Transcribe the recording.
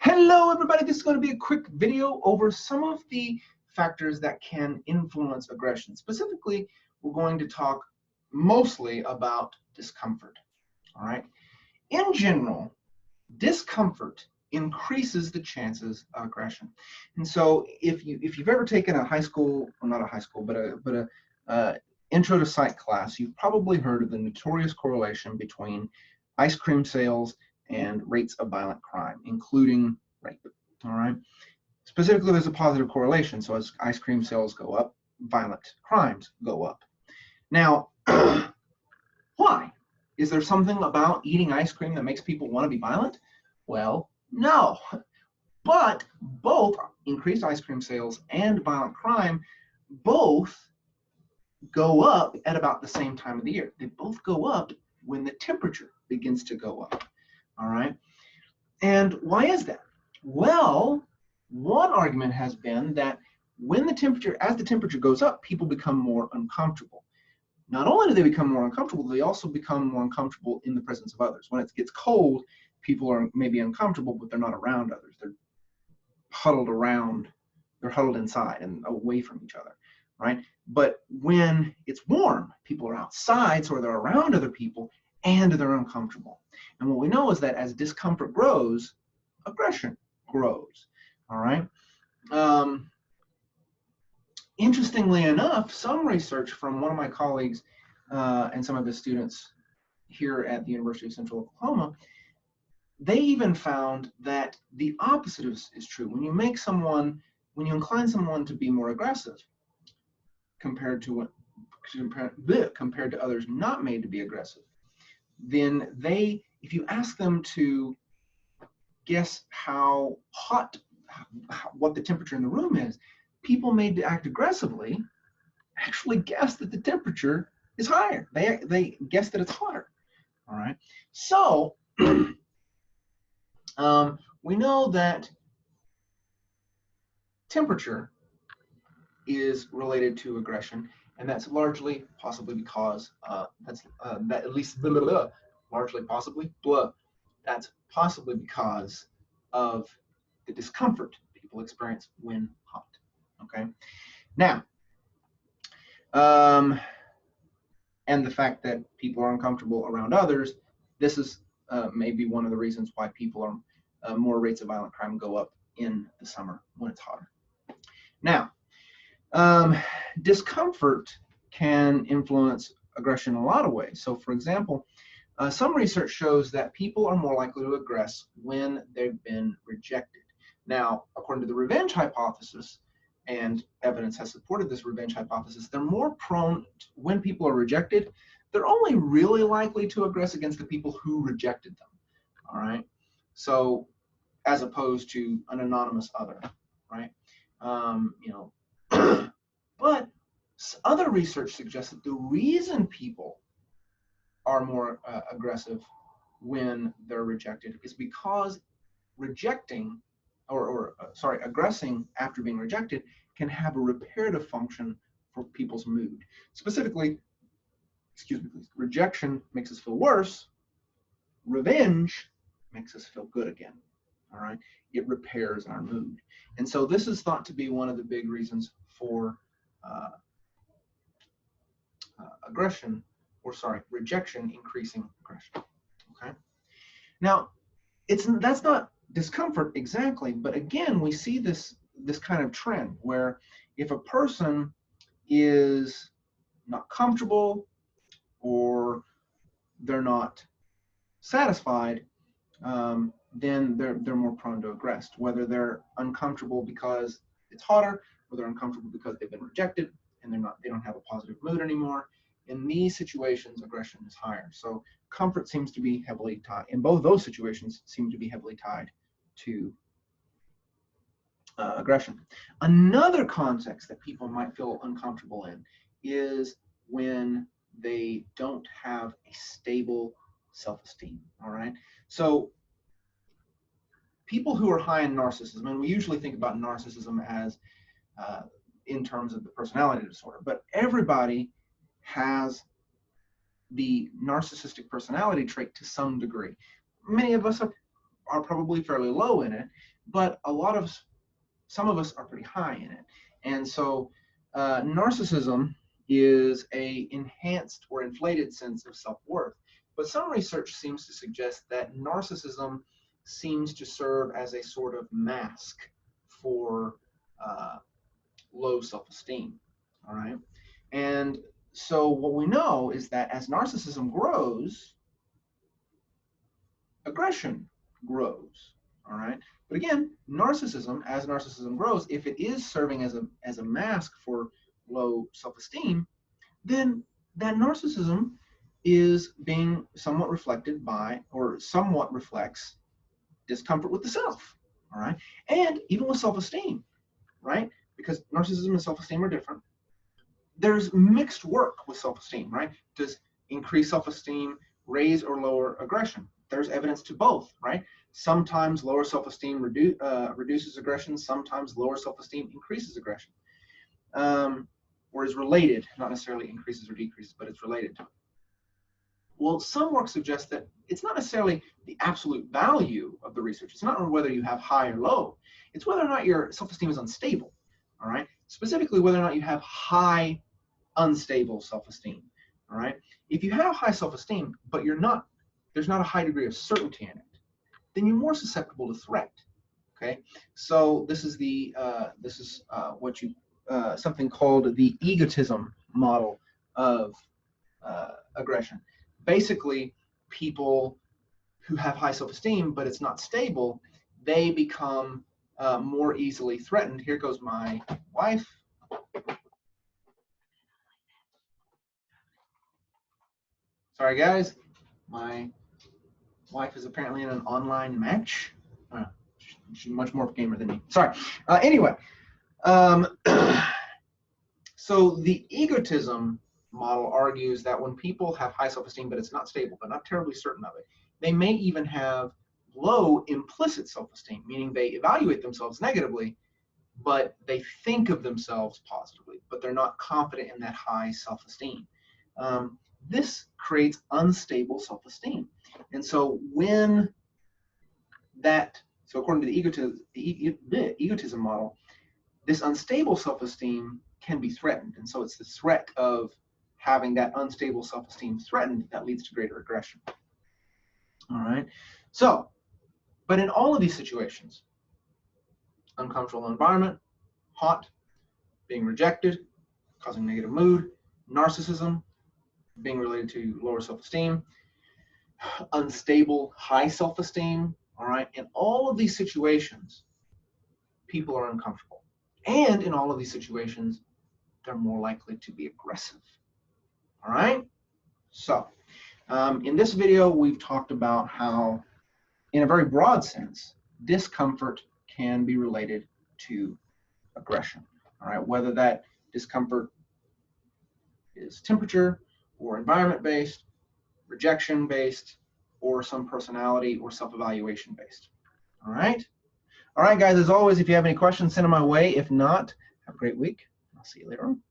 Hello everybody, this is going to be a quick video over some of the factors that can influence aggression. Specifically, we're going to talk mostly about discomfort. All right. In general, discomfort increases the chances of aggression. And so if you've ever taken a high school, or not a high school, but a intro to psych class, you've probably heard of the notorious correlation between ice cream sales and rates of violent crime, including rape. All right. Specifically, there's a positive correlation. So as ice cream sales go up, violent crimes go up. Now, why? Is there something about eating ice cream that makes people want to be violent? Well, no. But both increased ice cream sales and violent crime both go up at about the same time of the year. They both go up when the temperature begins to go up. All right. And why is that? Well, one argument has been that as the temperature goes up, people become more uncomfortable. Not only do they become more uncomfortable, they also become more uncomfortable in the presence of others. When it gets cold, people are maybe uncomfortable, but they're not around others. They're huddled inside and away from each other, right? But when it's warm, people are outside, so they're around other people, and they're uncomfortable. And what we know is that as discomfort grows, aggression grows. All right. Interestingly enough, some research from one of my colleagues and some of his students here at the University of Central Oklahoma, they even found that the opposite is true. When you incline someone to be more aggressive compared to others not made to be aggressive, then if you ask them to guess what the temperature in the room is, people made to act aggressively actually guess that the temperature is higher. They guess that it's hotter. All right. So we know that temperature is related to aggression, and that's largely possibly because that's possibly because of the discomfort people experience when hot. Okay. Now, and the fact that people are uncomfortable around others, this is maybe one of the reasons why people are more rates of violent crime go up in the summer when it's hotter. Now, discomfort can influence aggression in a lot of ways. So, for example, some research shows that people are more likely to aggress when they've been rejected. Now, according to the revenge hypothesis, and evidence has supported this revenge hypothesis, they're more prone when people are rejected, they're only really likely to aggress against the people who rejected them. All right. So, as opposed to an anonymous other, right? But other research suggests that the reason people are more aggressive when they're rejected is because aggressing after being rejected can have a reparative function for people's mood. Specifically, rejection makes us feel worse. Revenge makes us feel good again. All right, it repairs our mood, and so this is thought to be one of the big reasons for rejection increasing aggression. Okay. Now, that's not discomfort exactly, but again, we see this kind of trend where if a person is not comfortable or they're not satisfied, then they're more prone to aggress, whether they're uncomfortable because it's hotter, or they're uncomfortable because they've been rejected and they don't have a positive mood anymore. In these situations, aggression is higher. So comfort seems to be heavily tied, in both those situations, seem to be heavily tied to aggression. Another context that people might feel uncomfortable in is when they don't have a stable self-esteem. All right. So people who are high in narcissism, and we usually think about narcissism as in terms of the personality disorder, but everybody has the narcissistic personality trait to some degree. Many of us are are probably fairly low in it, but some of us are pretty high in it. And so narcissism is a enhanced or inflated sense of self-worth. But some research seems to suggest that narcissism seems to serve as a sort of mask for low self-esteem. All right. And so what we know is that as narcissism grows, aggression grows. All right. But again, as narcissism grows, if it is serving as a mask for low self-esteem, then that narcissism is being somewhat reflected by, or somewhat reflects, discomfort with the self. All right. And even with self-esteem, right? Because narcissism and self-esteem are different. There's mixed work with self-esteem, right? Does increase self-esteem raise or lower aggression? There's evidence to both, right? Sometimes lower self-esteem reduces aggression. Sometimes lower self-esteem increases aggression, or is related, not necessarily increases or decreases, but it's related to it. Well, some work suggests that it's not necessarily the absolute value of the research. It's not whether you have high or low. It's whether or not your self-esteem is unstable, all right? Specifically, whether or not you have high unstable self-esteem, all right? If you have high self-esteem, but there's not a high degree of certainty in it, then you're more susceptible to threat, okay? So this is something called the egotism model of aggression. Basically, people who have high self-esteem, but it's not stable, they become more easily threatened. Here goes my wife. Sorry, guys. My wife is apparently in an online match. She's much more of a gamer than me. Sorry. Anyway, so the egotism model argues that when people have high self-esteem, but it's not stable, but not terribly certain of it, they may even have low implicit self-esteem, meaning they evaluate themselves negatively, but they think of themselves positively, but they're not confident in that high self-esteem. This creates unstable self-esteem. And so according to the egotism model, this unstable self-esteem can be threatened. And so it's the threat of having that unstable self-esteem threatened that leads to greater aggression. All right. So, but in all of these situations, uncomfortable environment, hot, being rejected, causing negative mood, narcissism, being related to lower self-esteem, unstable high self-esteem, all right? In all of these situations, people are uncomfortable. And in all of these situations, they're more likely to be aggressive, all right? So, in this video, we've talked about how, in a very broad sense, discomfort can be related to aggression, all right? Whether that discomfort is temperature or environment-based, rejection-based, or some personality or self-evaluation based. All right? All right, guys, as always, if you have any questions, send them my way. If not, have a great week. I'll see you later on.